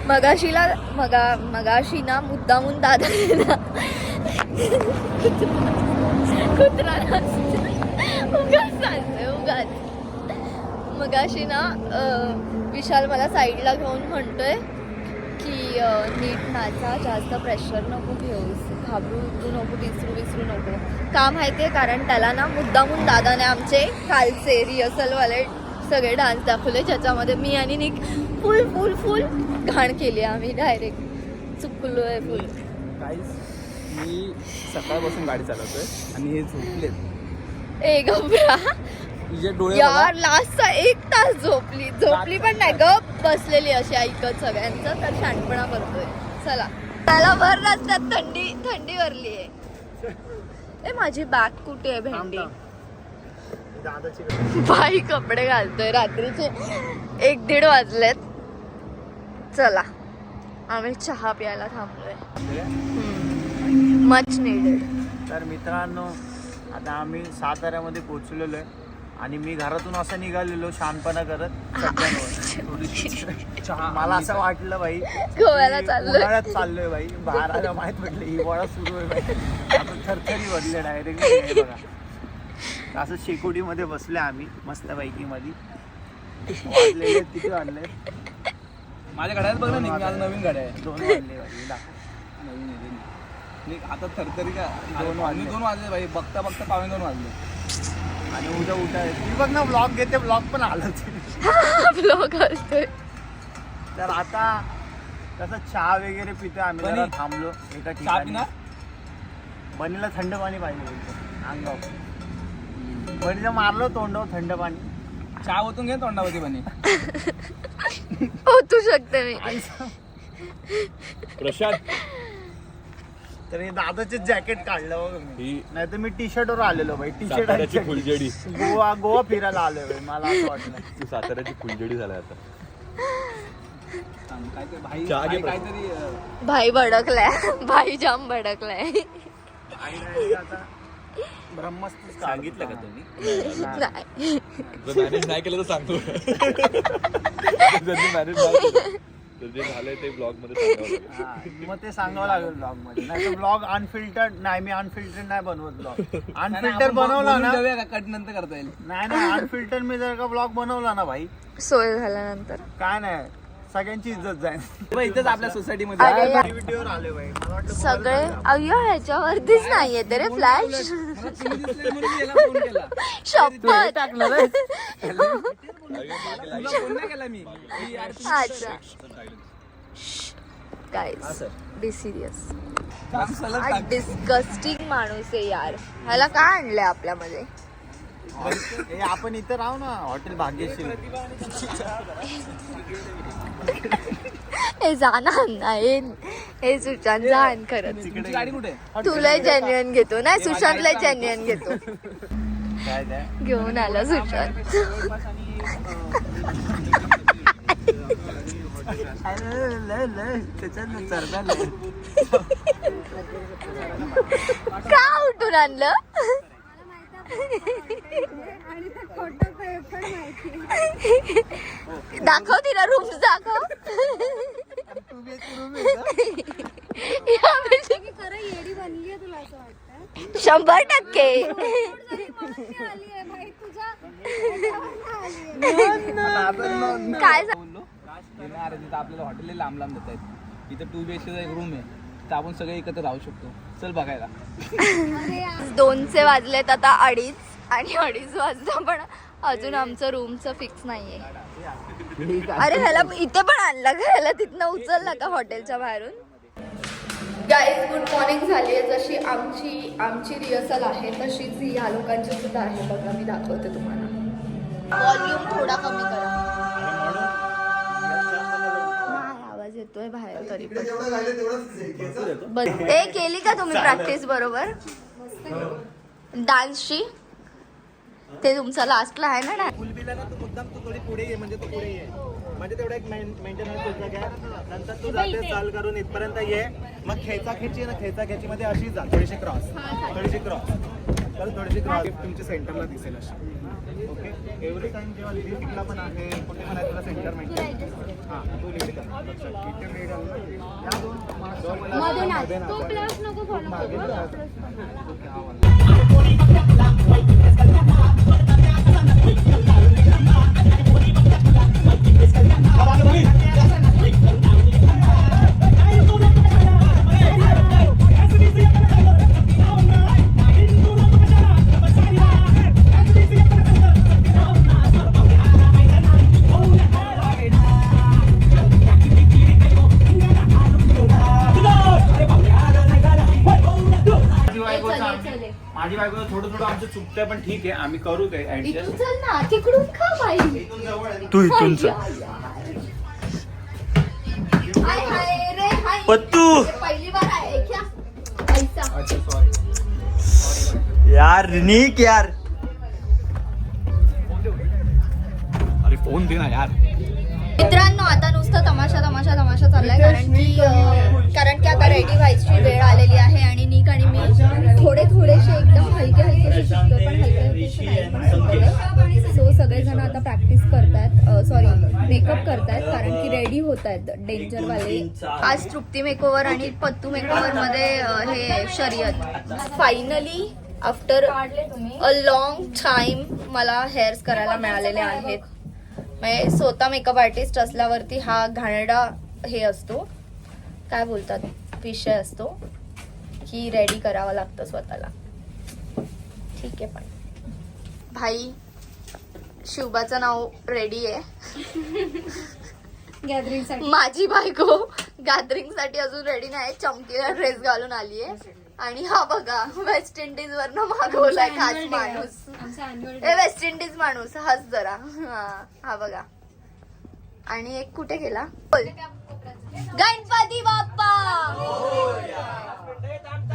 मगाशी ना मुद्दामून दादा कुत्रा उगाच मगाशी ना विशाल मला साईडला घेऊन म्हणतोय की नीट नाचा, जास्त प्रेशर नको घेऊस, घाबरू नको, विसरू नको. का माहिती आहे? कारण त्याला ना मुद्दामून दादाने आमचे कालचे रिहर्सलवाले सगळे डान्स दाखवले, ज्याच्यामध्ये मी आणि निक फुल घाण केली. आम्ही डायरेक्ट चुकलो आहे फुल. मी सकाळपासून गाडी चालवतोय आणि हे झोपलेत. ए गबरा डोळे यार, लास्टचा 1 तास झोपली पण नाही, गप बसलेली अशी ऐकत सगळ्यांचं. तर शाणपणा करतोय. चला, त्याला भर रस्त्यात थंडी भरली आहे. माझी बॅग कुठे आहे? भेंडी बाई कपडे घालतोय. रात्रीचे 1-1:30 वाजलेत. चला, आम्ही चहा प्यायला थांबलोय. Much needed. तर मित्रांनो, आता आम्ही साताऱ्यामध्ये पोहोचलेलो आहे आणि मी घरातून असं निघालेलो शानपणा करत. मला असं वाटलं बाई गोव्याला चाललोय बाई. बाराला माहित म्हटलं हिवाळा सुरू आहे बाई. आता थरथरी भरले डायरेक्ट. बघा असं शेकोटीमध्ये बसले आम्ही मस्त पैकी मध्ये. वाजलेले किती वाजले? माझ्या गाड्यात बघ ना, आज नवीन गाड्या आहे. 2 वाजले नवीन. आता थरथरी का 2 वाजले बाई. बघता 2:15 वाजले. आणि उद्या ती बघ ना, ब्लॉग घेते. ब्लॉग पण आलाच. ब्लॉग असतोय. तर आता कसं चहा वगैरे पितोय आम्ही. जरा थांबलो एका ठिकाणी. बनीला थंड पाणी पाहिजे अंगावर. बनीला मारलो तोंडावर थंड पाणी. चहा ओतून घे तोंडावरती बनी. ओतू शकते मी. प्रशांत, तर हे दादाचे जॅकेट काढलं बघ. नाही तर मी टी-शर्टवर आलेलो बाई. टी-शर्ट फुलजडी. गोवा फिरायला आलोय बाई. मला असं वाटलं तू साताऱ्याची फुलजडी झालाय आता. भाई भडकलाय. भाई जाम भडकलाय. आता ब्रह्मस्त्र सांगितलं का तुम्ही? नाही, मॅनेज नाही केलं तर सांगतो. मॅनेज नाही जे झालंय ते ब्लॉग मध्ये मग ते सांगावं लागेल ब्लॉग मध्ये. नाही तर ब्लॉग अनफिल्टर्ड नाही. मी अनफिल्टर्ड नाही बनवत ब्लॉग. अनफिल्टर बनवला ना, कट नंतर करता येईल. नाही अनफिल्टर मी जर का ब्लॉग बनवला ना भाई, सोय झाल्यानंतर काय नाही, सगळ्यांची इज्जत जाईल. इथेच आपल्या सोसायटी मध्ये व्हिडिओवर आले बाई. मला वाटलं सगळे अय्यो ह्याच्यावरतीच नाहीये ते रे फ्लॅश. शपथ टाकलं. अच्छा गाईस, बी सिरियस. डिस्गस्टिंग माणूस आहे यार. ह्याला काय आणलंय आपल्यामध्ये? आपण इथं राहू ना, हॉटेल भाग्यश्री. हे जाणार नाही. हे सुशांत जाण खरंच. गाडी कुठे? तुला जेन्युइन घेतो ना, सुशांतला जेन्युइन घेतो. काय घेऊन आला सुशांत. का उठून आणलं? दाखव तिला रूम दाखव. येडी बनली तुला असं वाटतं? 100% काय आपल्याला हॉटेल लांब देत आहेत. इथं 2 BHK एक रूम आहे, तर आपण सगळे एकत्र राहू शकतो. चल बघायला. 2 वाजलेत आता 2:30 आणि 2:30 वाजता पण अजून आमचं रूमचं फिक्स नाहीये. अरे ह्याला इथे पण आणलं का? ह्याला तिथनं उचललं का हॉटेलच्या बाहेरून? गाईज, गुड मॉर्निंग झाली आहे. जशी आमची रिहर्सल आहे तशीच या लोकांची सुद्धा आहे. बघा, मी दाखवते तुम्हाला. व्हॉल्यूम थोडा कमी करा. आवाज येतोय बाहेर तरी पण. ते केली का तुम्ही प्रॅक्टिस बरोबर डान्सची? ते तुमचा लास्टला आहे ना. मुद्दाम तू थोडी पुढे ये, म्हणजे तू पुढे ये. म्हणजे तेवढा एक मेंटेनन्स तुझं घ्या. नंतर तू जाते चाल करून इथपर्यंत ये. मग खेचा खेची ना, खेचा खेची मध्ये अशीच जा, थोडीशी क्रॉस तर थोडीशी क्रॉस तुमच्या सेंटरला दिसेल अशी. ओके, एव्हरी टाइम जेव्हा लिफ्टला पण आहे कुठे पण आहे तुला सेंटर माहिती. हां, तू लीड कर. इथे मी घालणार. या दोन तो प्लस नको फॉलो मागे करू. माझी बायको थोडं थोडं आमचं चुकतंय पण ठीक आहे, आम्ही करू ते इथून ऍडजस्ट. चल ना, तिकडून खा बाई. इथून जवळ आहे. तू इथून चल. हाय हाय रे हाय. पत्तू पहिली बार आहे क्या ऐसा. अच्छा सॉरी. यार निक यार. अरे फोन दे ना यार. मित्रांनो, आता नुसतं तमाशा तमाशा तमाशा चाललाय, कारण की आता रेडी व्हायची वेळ आलेली आहे आणि निक आणि मी थोडेसे एकदम हलके हलकेसे शिकतोय, पण हलके हलकेसे नाही पण शिकतोय. सो सगळेजण आता प्रॅक्टिस करतायत, सॉरी मेकअप करतायत, कारण की रेडी होत आहेत डेंजरवाले. आज तृप्ती मेकओव्हर आणि पत्तू मेकओव्हर मध्ये हे शर्यत. Finally after a long time मला हेअर्स करायला मिळालेले आहेत. म्हणजे स्वतः मेकअप आर्टिस्ट असल्यावरती हा घाणेरडा हे असतो, काय बोलतात, विषय असतो की रेडी करावं लागतं स्वतःला. ठीक आहे, पण भाई शिवबाचं नाव रेडी आहे. गॅदरिंग साठी माझी बायको गॅदरिंग साठी अजून रेडी नाही, चमकीला ड्रेस घालून आली आहे. आणि हा बघा वेस्ट इंडिज वरनं मागवलाय खास माणूस. आमचा अॅन्युअल वेस्ट इंडिज माणूस, हस जरा. हा बघा. आणि एक कुठे गेला, बोल. गणपती बाप्पा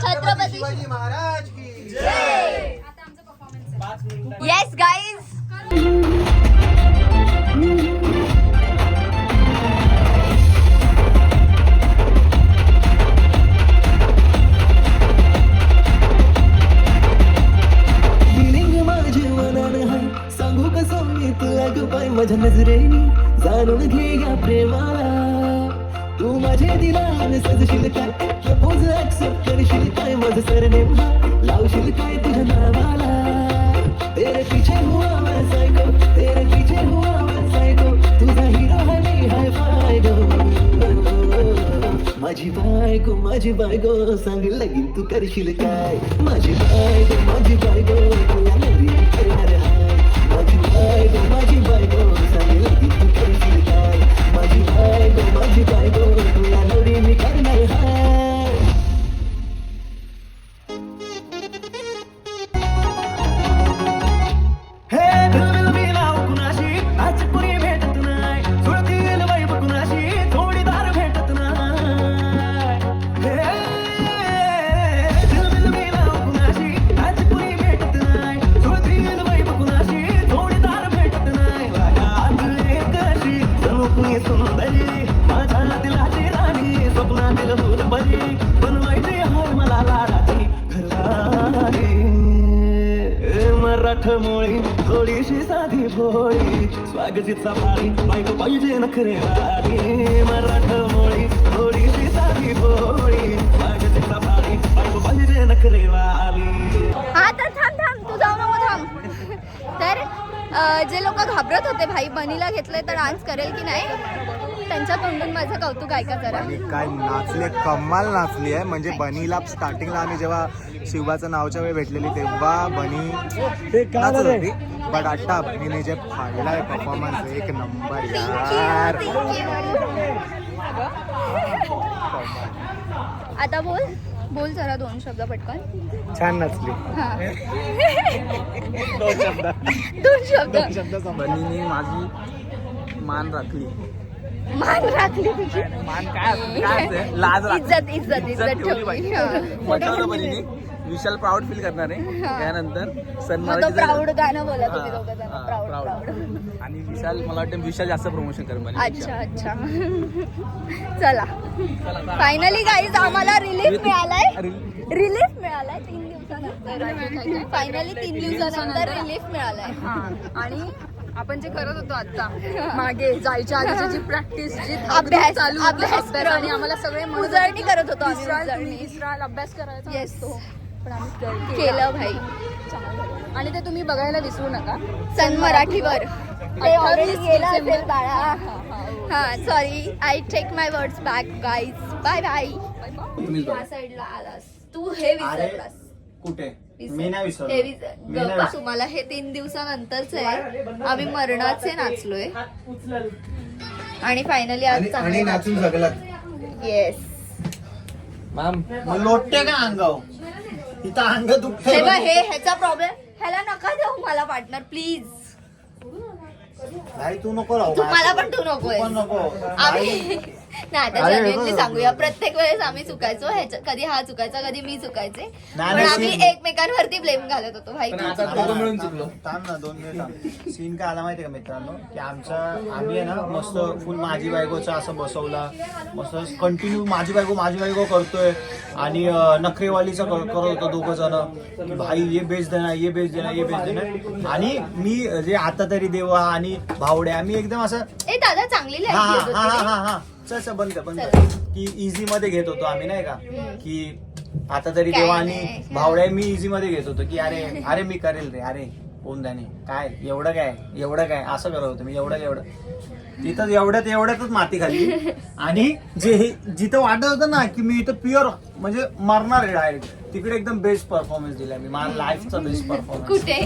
छत्रपती शिवाजी महाराज की जय. आता आमचा परफॉर्मन्स आहे. Yes guys. सांगू कसं मी तुला ग बाई माझ्या नजरेनी जाणून घे या प्रेमाला. तू माझे दिलान सजशील काय, प्रपोज ऍक्सेप्ट करशील काय, माझं सरनेम लावशील काय तुझ्या नावाला. तेरे पीछे हुआ मैं सायको, तेरे पीछे हुआ मैं सायको, तुझा हिरो है मी हाय फायगो. माझी बायको सांग लगीन तू करशील काय, माझी बायको तुला नवीन करणार हाय. माझी बायको सांग लगीन तू करशील काय, माझी बायको तुला नवीन मी करणार हाय. हे दिल मी लाव कुणाशी, आज कुणी भेटत नाही, सुरतील वाईब कुणाशी, जोडीदार भेटत नाही. दिल मी लाव कुणाशी, आज कुणी भेटत नाही, सुरतील वाईब कुणाशी, जोडीदार भेटत नाही. वागात एक अशी जणू सुंदरी, माझ्या दिलाची राणी, स्वप्नातील फुलबरी, बनवायची हाय मला लाडाची घरवाली. मराठमोळी थोडीशी साधी भोळी, स्वागतीचा पाळी बायको पाहिजे नखरेवाली. मराठमोळी थोडीशी साधी भोळी, स्वागतीचा पाळी बायको पाहिजे नखरेवाली. हा तर थांब तू जाऊ नको, थांब. तर जे लोक घाबरत होते भाई बनीला घेतलंय तर डान्स करेल की नाही, त्यांच्या तोंडून माझं कौतुक ऐका जरा. आणि काय नाचले, कमाल नाचली आहे. म्हणजे बनीला स्टार्टिंगला आम्ही जेव्हा शिवबाचं नावच्या वेळी भेटलेली तेव्हा बनी नाचत होती, बट आता बनीने जे फाडलाय परफॉर्मन्स एक नंबर यार. आता बोल जरा 2 शब्द पटकन. छान नाचली. हा. दोन शब्द 2 शब्द. बनीने माझी मान राखली. मान राखली तुझी, मान काय लाज इज्जत ठेवली. हा. पटवलं बनीने विशाल प्राऊड फील करणार आहे त्यानंतर मग तो प्राऊड गाणं बोला तुम्ही दोघं जण प्राऊड प्राऊड प्राऊड. आणि विशाल मला वाटतं विशाल जास्त प्रमोशन करेल अच्छा अच्छा चला फायनली गाईज आम्हाला रिलीफ मिळालाय. रिलीफ मिळालाय 3 दिवसानंतर. फायनली 3 दिवसानंतर रिलीफ मिळालाय. आणि आपण जे करत होतो आता मागे जायच्या आधीची जी प्रॅक्टिस जी अभ्यास चालू होती, अभ्यास अभ्यास आणि आम्हाला सगळे म्हणत होते उजळणी की करत होतो आम्ही, तिसरा उजळणी. तिसरा अभ्यास करायचा Yes. असतो पण आम्ही केलं भाई. आणि ते तुम्ही बघायला विसरू नका सन मराठीवर ते ऑलरेडी गेलं असेल बाळा. हा sorry I take my words back guys. Bye bye. या साईडला आलास तू हे विसरलास. कुठे विसर. मी नाही विसरलो. हे मी नाही गप्पा. विसरलो. तुम्हाला हे 3 दिवसानंतरच आहे. आम्ही मरणाचे नाचलोय आणि फायनली आज आणि नाचून जगलात. येस. मॅम मग लोटते का अंगावर इथं अंग हे दुखते बघ हे ह्याचा प्रॉब्लेम. ह्याला नका देऊ मला पार्टनर प्लीज. भाई तू नको राहू तुम्हाला पण तू नकोय. तू पण नको आम्ही नाही आता अरे, जेन्युइनली बरोबर. सांगूया प्रत्येक वेळेस आम्ही चुकायचो. कधी हा चुकायचा कधी मी चुकायचे पण नाही, आम्ही सीन- एकमेकांवरती ब्लेम घालत होतो. भाई पण तू आता चुकला. दोघं मिळून चुकलो. थांब ना 2 मिनिट थांब. सीन काय आला माहितीये का मित्रांनो की आम्ही आहे ना मस्त फुल माझी बायकोचं असं बसवला मस्त कंटिन्यू माझी बायको करतोय आणि नखरेवालीचं करत होतो 2 जण. भाई ये बेच देना ये बेच देना ये बेच देना. आणि मी जे आता तरी देवा आणि भावड्या मी एकदम असं ए दादा चांगली हा हा लाईफ हा घेत हा होती. हा चल चल बंद कर, बंद कर. चल. की इझी मध्ये घेत होतो आम्ही नाही का की आता तरी काय देवा नाही. आणि भावड्या मी इझी मध्ये घेत होतो की अरे अरे मी करेल रे अरे कोण त्याने काय एवढं काय असं करत होतं मी एवढं तिथं एवढ्यातच माती खाल्ली. आणि जिथं वाटत होतं ना की मी इथं प्युअर म्हणजे मरणार आहे डायरेक्ट तिकडे एकदम बेस्ट परफॉर्मन्स दिला मी माझ्या लाईफचा बेस्ट परफॉर्मन्स कुठे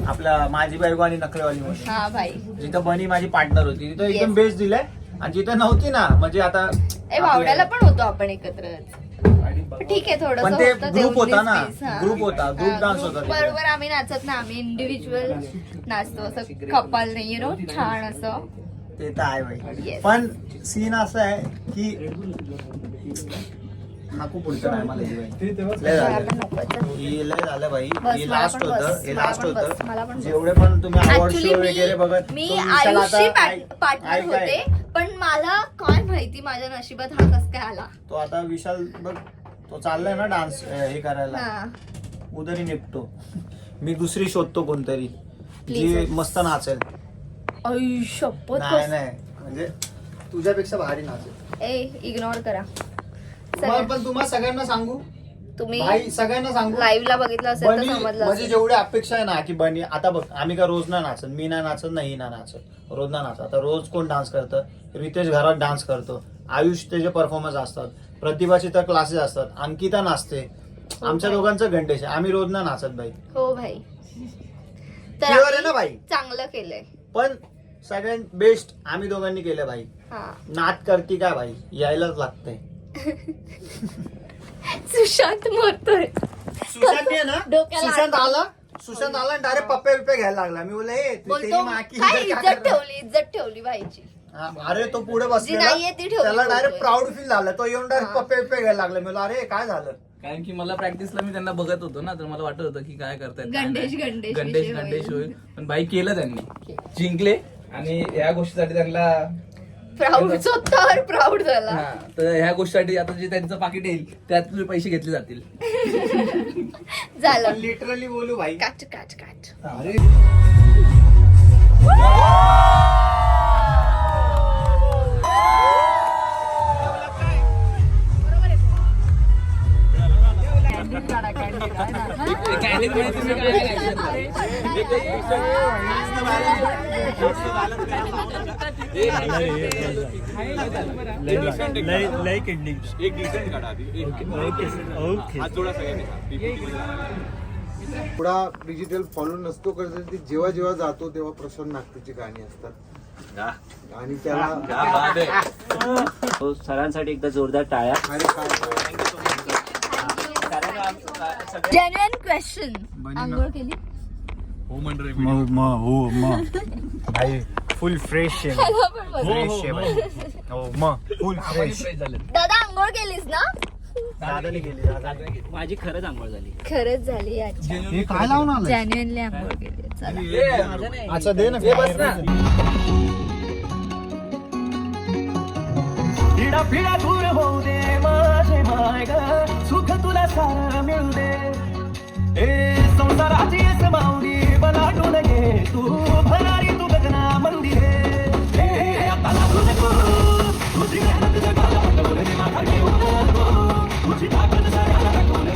आपला माझी बायको आणि नखरेवाली मध्ये हा भाई. जिथं बनी माझी पार्टनर होती तिथं एकदम Yes. बेस्ट दिलाय. आणि जिथं नव्हती ना म्हणजे आता ए भावड्याला पण होतो आपण एकत्र. ठीक आहे थोडं पण ते group होता ना, group होता, group dance होता तिकडे. बरोबर आम्ही नाचत ना आम्ही इंडिव्हिज्युअल नाचतो असं कपाल नाही यु नो छान असं. ते तर आहे भाई. Yes. पण सीन असं आहे की हाकू पुढचं नाही मला हे भाई. लय मला झालं पण नकोच. हे लय झालं भाई बस, हे मला लास्ट पण बस, होतं हे मला लास्ट पण बस, होतं मला पण बस. जेवढे पण तुम्ही अवॉर्ड Actually शो वगैरे बघत मी तो विशाल आता आयुषी पार्टनर होते पण मला काय माहिती माझ्या नशिबात हा कस काय आला. तो आता विशाल बघ तो चाललाय ना डान्स हे करायला हा. उदरी निपतो. मी दुसरी शोधतो कोणतरी जी Please. मस्त नाचेल. आई शपथ नाही नाही म्हणजे तुझ्यापेक्षा भारी नाचेल. ए इग्नोर करा. पण तुम्हाला सगळ्यांना सांगू तुम्ही भाई सगळ्यांना सांगू लाईव्ह ला बघितलं असेल तर बनी समजलं म्हणजे असेल. जेवढी अपेक्षा आहे ना की बनी आता बघ आम्ही का रोज ना नाचत मी ना नाचत नाही ना नाचत रोज ना नाचत. आता रोज कोण डान्स करतं रितेश घरात डान्स करतो आयुष त्याचे परफॉर्मन्स असतात प्रतिभाचे तर क्लासेस असतात अंकिता नाचते आमच्या दोघांचं गणेश आहे आम्ही रोज ना नाचत भाई. हो भाई. तर Clear आहे आम्ही ना भाई? चांगलं केलंय. पण सगळ्यात बेस्ट आम्ही दोघांनी केलं भाई. हा. नाच करती काय भाई यायलाच लागतंय. सुशांत मरतोय. सुशांत आहे ना डोक्याला सुशांत आला डायरेक्ट पप्पे बिप्पे घ्यायला लागला. मी बोलले "ए, तू तेरी बोलतो माँ की काय इज्जत क्या इज्जत ठेवली भाईची. हा, अरे तो पुढे जी बसलेला नाहीये ती ठेवली त्याला डायरेक्ट बोलतोय. प्राऊड फील झालं तो येऊन डायरेक्ट हा. पप्पे बिप्पे घ्यायला लागला. मी बोललो, अरे काय झालं कारण की मला प्रॅक्टिसला मी त्यांना बघत होतो ना तर मला वाटत होतं की काय करतायत काय गणेश, नाही. गणेश गणेश विषय गणेश होईल. होईल पण बाई केलं त्यांनी जिंकले आणि या गोष्टीसाठी त्यांना प्राऊडचा तर प्राऊड झाला. हा, तर ह्या गोष्टीसाठी आता जे त्यांचं पाकिट येईल त्यातले पैसे घेतले जातील. झालं. लिटरली बोलू भाई काट काट काट. अरे थोडा डिजिटल फॉलो नसतो करत जेव्हा जेव्हा जातो तेव्हा प्रशांत नागपूरची गाणी असतात आणि त्याला हो सरांसाठी एकदा जोरदार टाळ्या. अरे काय जेन्युइन क्वेश्चन. आंघोळ केली. भाई फुल फ्रेश आहे ह्याला पण बस. फ्रेश आहे भाई. हो मग फुल फ्रेश फ्रेश झाले. दादा आंघोळ केलीस ना. दादाने गेली माझी खरंच आंघोळ झाली. खरंच झाली याची. हे काय लावून आलं जॅन्युअनली आंघोळ केली. चला. अच्छा दे ना बस ना. पिढा पिढा दूर होऊ दे माझे माय ग, सुख तुला सारं मिळू दे. ए संसाराची माऊली बलाटून घे तू, भरारी तू गगना मंदिरे. ए आता लागू नको, तुझी मेहनत जगाला पटवून दे, माघार घेऊ नको, तुझी ताकद सगळ्याला दाखवून दे.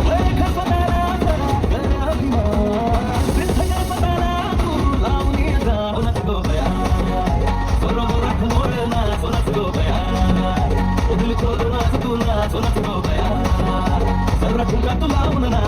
ओळख स्वतःला जरा, कर अभिमान, सिद्ध कर स्वतःला तू, लावणी जाऊनच गोया. बरोबर मोडना सोनच गोया, उदल खोदना तुला सोनच गोया. सर्व ठुका तू लावून ना